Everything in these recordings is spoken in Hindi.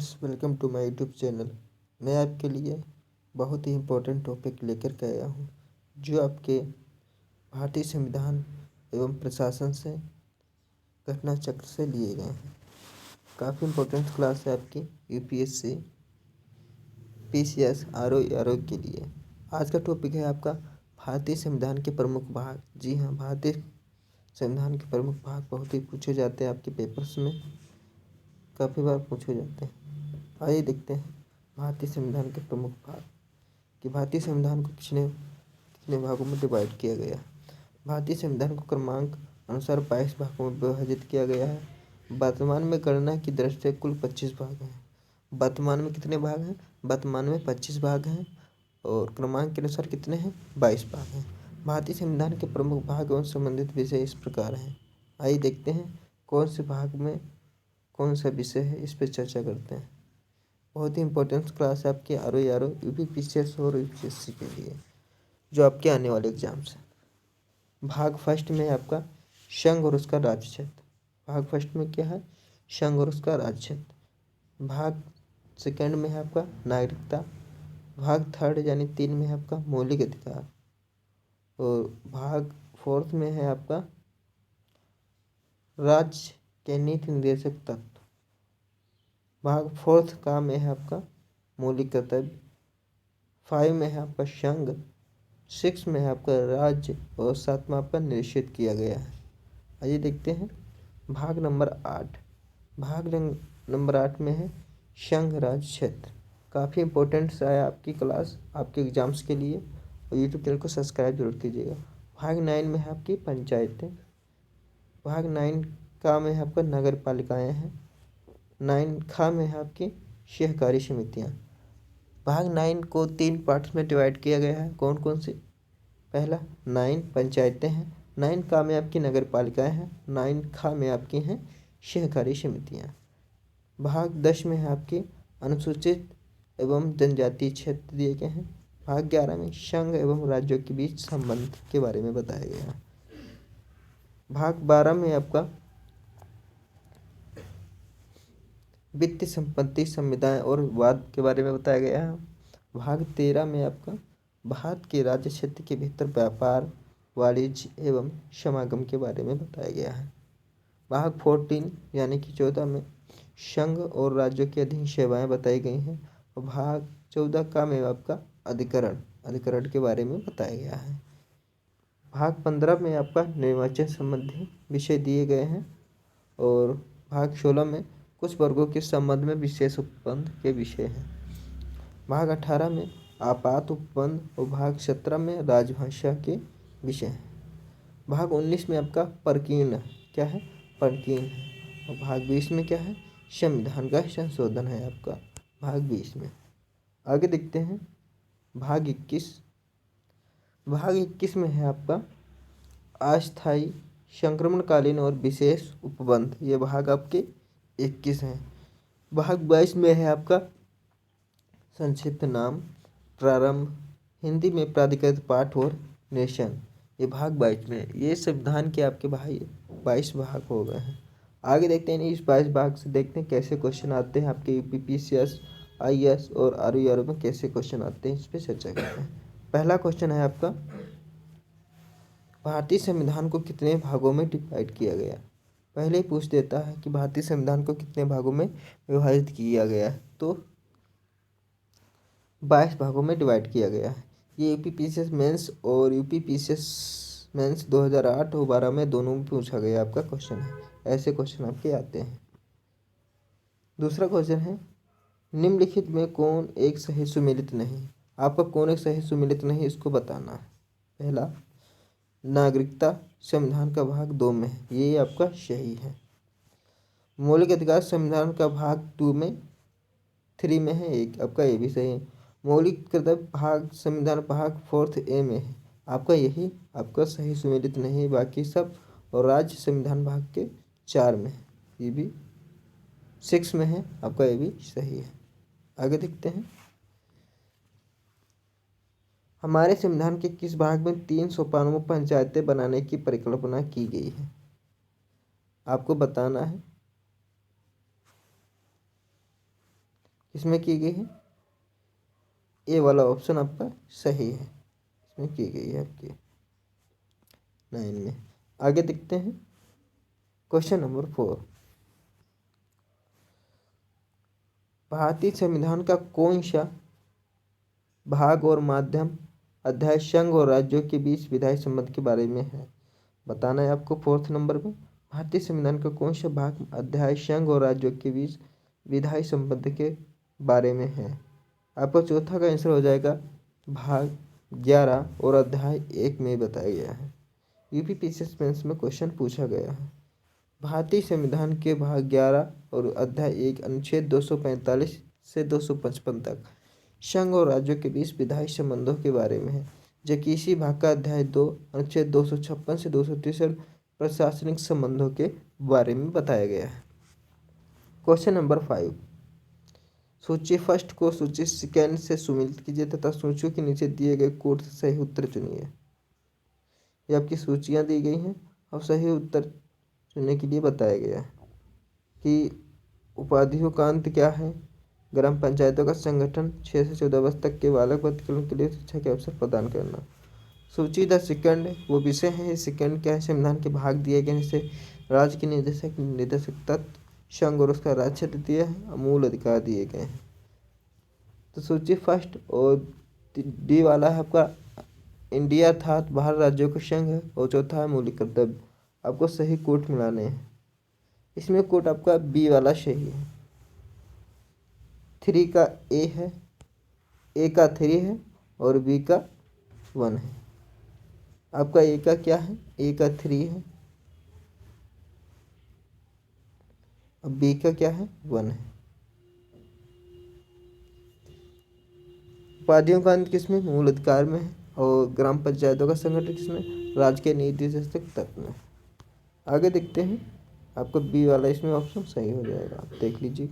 Friends, welcome to my YouTube channel. मैं आपके लिए बहुत ही इम्पोर्टेंट टॉपिक लेकर के आया हूँ जो आपके भारतीय संविधान एवं प्रशासन से घटना चक्र से लिए गए हैं। काफ़ी इम्पोर्टेंट क्लास है आपकी यूपीएससी पीसीएस आरओ के लिए। आज का टॉपिक है आपका भारतीय संविधान के प्रमुख भाग। जी हाँ, भारतीय संविधान के प्रमुख भाग बहुत ही पूछे जाते हैं आपके पेपर्स में, काफ़ी बार पूछे जाते हैं। आइए देखते हैं भारतीय संविधान के प्रमुख भाग कि भारतीय संविधान को कितने भागों में डिवाइड किया गया है। भारतीय संविधान को क्रमांक अनुसार 22 भागों में विभाजित किया गया है। वर्तमान में गणना की दृष्टि से कुल 25 भाग हैं। वर्तमान में कितने भाग हैं? वर्तमान में 25 भाग हैं और क्रमांक के अनुसार कितने हैं? 22 भाग हैं। भारतीय संविधान के प्रमुख भाग एवं संबंधित विषय इस प्रकार हैं। आइए देखते हैं कौन से भाग में कौन सा विषय है, इस पर चर्चा करते हैं। बहुत ही इंपॉर्टेंट क्लास है आपके आरओ यूपीपीसीएस और यूपीएससी के लिए जो आपके आने वाले एग्जाम्स हैं। भाग फर्स्ट में है आपका संघ और उसका राज्य क्षेत्र। भाग फर्स्ट में क्या है? संघ और उसका राज्य क्षेत्र। भाग सेकंड में है आपका नागरिकता। भाग थर्ड यानी 3 में है आपका मौलिक अधिकार और भाग फोर्थ में है आपका राज्य के नीति निर्देशक तत्व। भाग फोर्थ का में है आपका मौलिक कर्तव्य। 5 में है आपका संघ। 6 में है आपका राज्य और 7 में आपका निश्चित किया गया है। आइए देखते हैं भाग नंबर 8। नंबर 8 में है संघ राज्य क्षेत्र। काफ़ी इंपॉर्टेंट है आपकी क्लास आपके एग्जाम्स के लिए और यूट्यूब चैनल को सब्सक्राइब जरूर कीजिएगा। भाग 9 में है आपकी पंचायतें। भाग 9 का में है आपका नगर पालिकाएँ हैं। 9 खा में है आपकी सहकारी समितियाँ। भाग 9 को 3 पार्ट्स में डिवाइड किया गया है। कौन कौन सी? पहला 9 पंचायतें हैं। 9 का में आपकी नगर पालिकाएँ हैं। 9 खा में आपकी हैं सहकारी समितियाँ। भाग 10 में है आपकी अनुसूचित एवं जनजातीय क्षेत्र दिए गए हैं। भाग 11 में संघ एवं राज्यों के बीच संबंध के बारे में बताया गया है। भाग 12 में आपका वित्तीय संपत्ति संविदाएं और वाद के बारे में बताया गया है। भाग 13 में आपका भारत के राज्य क्षेत्र के भीतर व्यापार वाणिज्य एवं समागम के बारे में बताया गया है। भाग 14 यानी कि 14 में संघ और राज्यों के अधीन सेवाएं बताई गई हैं और भाग 14 का में आपका अधिकरण के बारे में बताया गया है। भाग 15 में आपका निर्वाचन संबंधी विषय दिए गए हैं और भाग 16 में कुछ वर्गों के संबंध में विशेष उपबंध के विषय हैं। भाग 18 में आपात उपबंध और भाग 17 में राजभाषा के विषय हैं। भाग 19 में आपका परकीर्ण क्या है? परकीर्ण है। और भाग 20 में क्या है? संविधान का संशोधन है आपका भाग 20 में। आगे देखते हैं भाग 21। भाग 21 में है आपका अस्थायी संक्रमणकालीन और विशेष उपबंध। ये भाग आपके 21 हैं। भाग 22 में है आपका संक्षिप्त नाम, प्रारंभ, हिंदी में प्राधिकृत पाठ और निरीक्षण। ये भाग 22 में है। ये संविधान के आपके भाई 22 भाग हो गए हैं। आगे देखते हैं इस 22 भाग से देखते हैं कैसे क्वेश्चन आते हैं आपके यूपीपीसीएस आईएएस और आरओ में कैसे क्वेश्चन आते हैं, इस पर चर्चा करते हैं। पहला क्वेश्चन है आपका भारतीय संविधान को कितने भागों में डिवाइड किया गया? पहले ही पूछ देता है कि भारतीय संविधान को कितने भागों में विभाजित किया गया है, तो 22 भागों में डिवाइड किया गया है। ये यूपीपीसीएस मेंस और यूपीपीसीएस मेंस 2008 और 12 में दोनों में पूछा गया आपका क्वेश्चन है। ऐसे क्वेश्चन आपके आते हैं। दूसरा क्वेश्चन है निम्नलिखित में कौन एक सही सुमेलित नहीं? आपका कौन एक सही सुमेलित नहीं इसको बताना है। पहला नागरिकता संविधान का भाग 2 में है, ये आपका सही है। मौलिक अधिकार संविधान का भाग 2 में 3 में है, एक आपका ये भी सही है। मौलिक कर्तव्य भाग संविधान भाग 4 ए में है, आपका यही आपका सही सुमेलित नहीं, बाकी सब। और राज्य संविधान भाग के 4 में है, ये भी 6 में है, आपका ये भी सही है। आगे देखते हैं हमारे संविधान के किस भाग में 3 सोपानों में पंचायतें बनाने की परिकल्पना की गई है? आपको बताना है। किसमें की गई है? ए वाला ऑप्शन आपका सही है, इसमें की गई है आपकी 9 में। आगे देखते हैं क्वेश्चन नंबर 4। भारतीय संविधान का कौन सा भाग और माध्यम अध्याय संघ और राज्यों के बीच विधायी संबंध के बारे में है? बताना है आपको 4th नंबर में। भारतीय संविधान का कौन सा भाग अध्याय संघ और राज्यों के बीच विधायी संबंध के बारे में है? आपका चौथा का आंसर हो जाएगा भाग 11 और अध्याय 1 में बताया गया है। यूपीपीसीएस मेंस में क्वेश्चन पूछा गया है। भारतीय संविधान के भाग 11 और अध्याय 1 अनुच्छेद 245 से 255 तक संघ और राज्यों के बीच विधायी संबंधों के बारे में है, जबकि इसी भाग का अध्याय 2 अनुच्छेद 256 से 263 प्रशासनिक संबंधों के बारे में बताया गया है। Question number 5। सूची फर्स्ट को सूची सेकेंड से सुमिलित कीजिए तथा सूचियों के नीचे दिए गए कोड से सही उत्तर चुनिए। ये आपकी सूचियां दी गई हैं और सही उत्तर चुनने के लिए बताया गया है कि उपाधियों का अंत क्या है। ग्राम पंचायतों का संगठन 6 से 14 वर्ष तक के बालक बच्चों के लिए शिक्षा के अवसर प्रदान करना। सूची द सेकंड वो विषय है। सेकंड क्या है? संविधान के भाग दिए गए जैसे राज्य के निर्देशक तत्व, संघ और उसका राज्य क्षेत्र दिया है, मूल अधिकार दिए गए हैं। तो सूची फर्स्ट और डी वाला है आपका इंडिया अर्थात बाहर राज्यों का संघ है, और चौथा है मौलिक कर्तव्य। आपको सही कोट मिलाने हैं। इसमें कोट आपका बी वाला सही है। 3 का ए है, ए का 3 है और बी का 1 है। आपका ए का क्या है? ए का 3 है और बी का क्या है? 1 है। उपाधियों का अंत किसमें? मूल अधिकार में है। और ग्राम पंचायतों का संगठन किसमें? राज्य के नीति निर्देशक तत्व में। आगे देखते हैं। आपको बी वाला इसमें ऑप्शन सही हो जाएगा, आप देख लीजिए।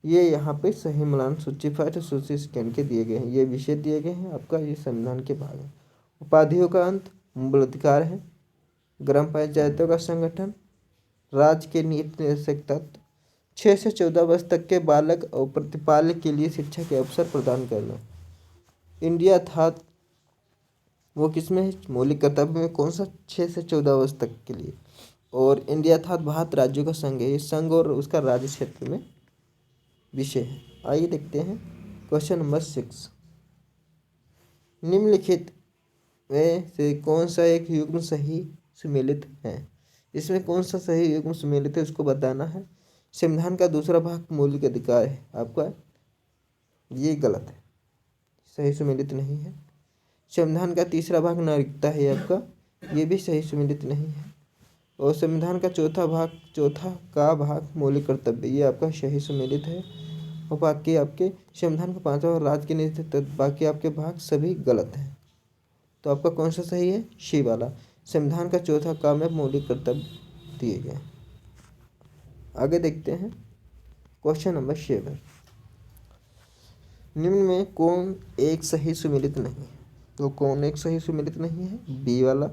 ये यहाँ पे सही मिलान सूची फर्स्ट सूची सेकेंड के दिए गए हैं। ये विषय दिए गए हैं आपका, ये संविधान के भाग है। उपाधियों का अंत मूल अधिकार है। ग्राम पंचायतों का संगठन, राज्य के नीति निर्देशक तत्व, 6 से 14 वर्ष तक के बालक और प्रतिपाल्य के लिए शिक्षा के अवसर प्रदान करना। इंडिया अर्थात वो किसमें है? मौलिक कर्तव्य में। कौन सा? 6 से 14 वर्ष तक के लिए। और इंडिया अर्थात भारत राज्यों का संघ है। ये संघ और उसका राज्य क्षेत्र में विषय है। आइए देखते हैं क्वेश्चन नंबर 6। निम्नलिखित में से कौन सा एक युग्म सही सुमेलित है? इसमें कौन सा सही युग्म सुमेलित है उसको बताना है। संविधान का दूसरा भाग मौलिक अधिकार है आपका, ये गलत है, सही सुमेलित नहीं है। संविधान का तीसरा भाग नागरिकता है आपका, ये भी सही सुमेलित नहीं है। और संविधान का चौथा का भाग मौलिक कर्तव्य, ये आपका सही सुमेलित है। और बाकी आपके संविधान का 5वां राज्य के नेतृत्व, बाकी आपके भाग सभी गलत हैं। तो आपका कौन सा सही है? सी वाला। संविधान का चौथा का में मौलिक कर्तव्य दिए गए। आगे देखते हैं क्वेश्चन नंबर 7। निम्न में कौन एक सही सुमेलित नहीं है? तो कौन एक सही सुमेलित नहीं है? बी वाला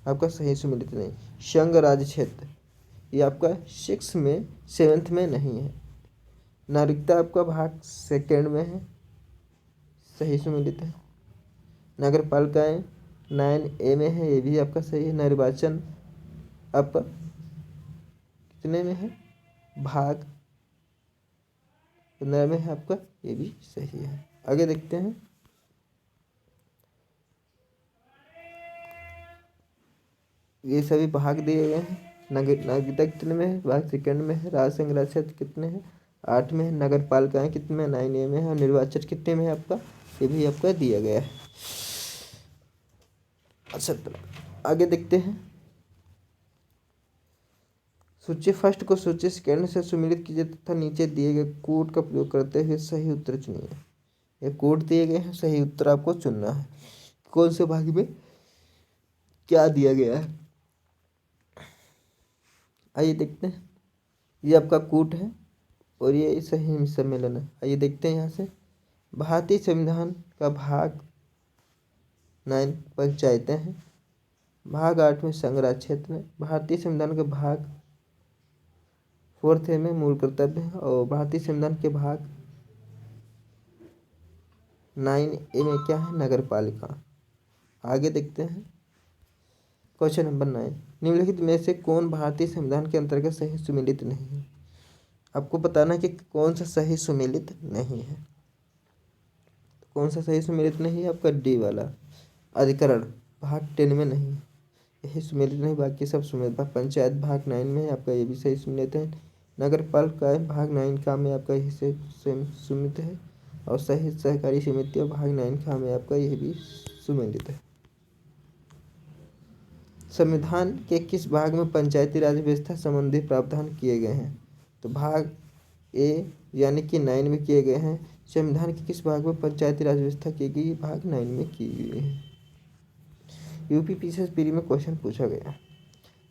आपका सही सुमेलित नहीं। संघ राज्य क्षेत्र, ये आपका 7th में नहीं है। नागरिकता आपका भाग 2nd में है, सही सुमेलित है। नगर पालिकाएं 9A में है, ये भी आपका सही है। निर्वाचन आपका कितने में है? भाग 15 में है आपका, ये भी सही है। आगे देखते हैं ये सभी भाग दिए गए हैं। नागरिकता कितने में है? भाग 2nd में है। राज्य संघ राज्य क्षेत्र कितने हैं? 8 में है। नगर पालिकाएं कितने में? 9A में है। और निर्वाचन कितने में है आपका? ये भी आपका दिया गया है। अच्छा, आगे देखते हैं। सूची फर्स्ट को सूची सेकेंड से सुमेलित कीजिए तथा नीचे दिए गए कोड का प्रयोग करते हुए सही उत्तर चुनिए। ये कोड दिए गए हैं, सही उत्तर आपको चुनना है। कौन से भाग में क्या दिया गया है, आइए देखते हैं। ये आपका कूट है और ये सही सम्मेलन है। आइए देखते हैं यहाँ से। भारतीय संविधान का भाग 9 पंचायतें हैं। भाग 8 में संघ राज्य क्षेत्र है। भारतीय संविधान का भाग 4 में मूल कर्तव्य है। और भारतीय संविधान के भाग 9A में क्या है, नगर पालिका। आगे देखते हैं क्वेश्चन नंबर 9, निम्नलिखित में से कौन भारतीय संविधान के अंतर्गत सही सुमेलित नहीं है। आपको बताना है कि कौन सा सही सुमेलित नहीं है। कौन सा सही सुमेलित नहीं है, आपका डी वाला अधिकरण भाग 10 में नहीं है, यही सुमेलित नहीं, बाकी सब सुमेलित। पंचायत भाग 9 में है, आपका ये भी सही सुमेलित है। नगर पालिका भाग 9 का में आपका यही से सुमेलित है। और सही सहकारी समिति भाग 9 का में आपका यह भी सुमेलित है। संविधान के किस भाग में पंचायती राज व्यवस्था संबंधी प्रावधान किए गए हैं। तो भाग ए यानी कि 9 में किए गए हैं। संविधान के किस भाग में पंचायती राज व्यवस्था की गई, भाग 9 में की गई है। यूपी पीसीएस में क्वेश्चन पूछा गया,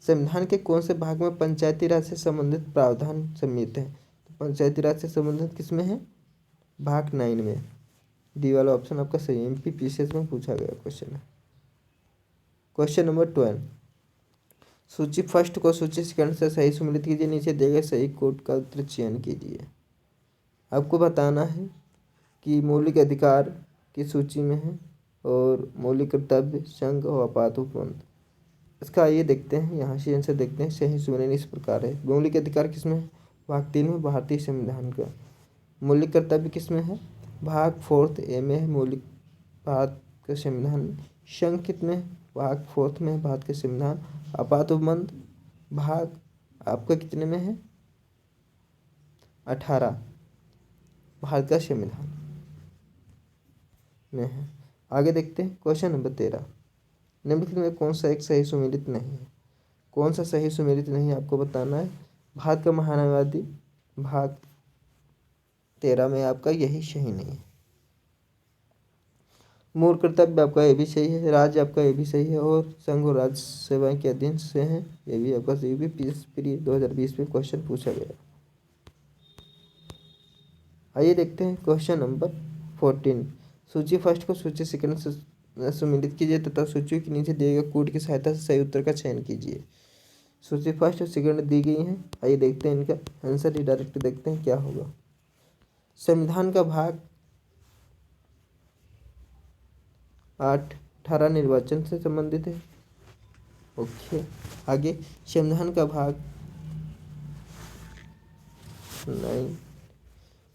संविधान के कौन से भाग में पंचायती राज से संबंधित प्रावधान सम्मिलित है। तो पंचायती राज से संबंधित किसमें है, भाग 9 में। डी वाला ऑप्शन आपका सही है, एमपी पीसीएस में पूछा गया क्वेश्चन है। क्वेश्चन नंबर 12, सूची फर्स्ट को सूची सेकंड से सही सुमेलित कीजिए, नीचे दिए गए सही कोड का उत्तर चयन कीजिए। आपको बताना है कि मौलिक अधिकार की सूची में है और मौलिक कर्तव्य, संघ और आपात उपबंध। इसका आइए देखते हैं, यहाँ से आंसर देखते हैं। सही सुमेलन इस प्रकार है, मौलिक अधिकार किसमें है, भाग 3 में भारतीय संविधान का। मौलिक कर्तव्य किसमें है, भाग 4A में है, मौलिक भारत के संविधान में। संघ कितने, भाग 4 में है, भारत के संविधान। आपात उपबंध भाग आपका कितने में है, 18 भारत का संविधान में है। आगे देखते हैं क्वेश्चन नंबर 13, निम्नलिखित में कौन सा एक सही सुमेलित नहीं है। कौन सा सही सुमेलित नहीं है आपको बताना है। भारत का महानवादी भाग 13 में आपका यही सही नहीं है। मूल कर्तव्य आपका ये भी सही है, राज्य आपका ये भी सही है, और संघ और राज्य सेवाएं के अधीन से हैं, ये भी आपका सही भी पीएसपी 2020 में क्वेश्चन पूछा गया। आइए देखते हैं क्वेश्चन नंबर 14, सूची फर्स्ट को सूची सेकंड से सुमेलित कीजिए तथा सूची के नीचे दिए गए कोड की सहायता से सही उत्तर का चयन कीजिए। सूची फर्स्ट और सेकंड दी गई हैं, आइए देखते हैं इनका आंसर ही डायरेक्ट देखते हैं क्या होगा। संविधान का भाग 8 18 निर्वाचन से संबंधित है। ओके, आगे संविधान का भाग 9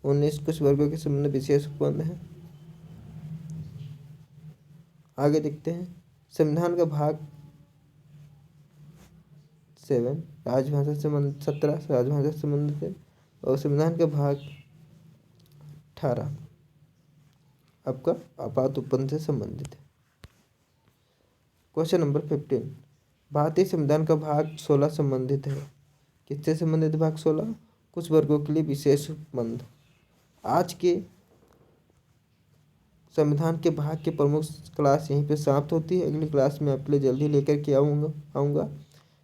19 कुछ वर्गों के संबंध विशेष उपबंध है। आगे देखते हैं संविधान का भाग 7 राजभाषा से संबंधित, 17 राजभाषा से संबंधित है। और संविधान का भाग 18 आपका आपात उपबंध से संबंधित है। क्वेश्चन नंबर 15, भारतीय संविधान का भाग 16 संबंधित है। किससे संबंधित भाग 16, कुछ वर्गों के लिए विशेष उपबंध। आज के संविधान के भाग के प्रमुख क्लास यहीं पे समाप्त होती है। अगली क्लास में आपके लिए जल्दी लेकर के आऊँगा।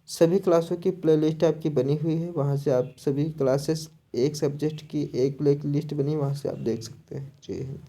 सभी क्लासों की प्लेलिस्ट आपकी बनी हुई है, वहाँ से आप सभी क्लासेस एक सब्जेक्ट की एक प्ले लिस्ट बनी, वहाँ से आप देख सकते हैं। जय हिंद।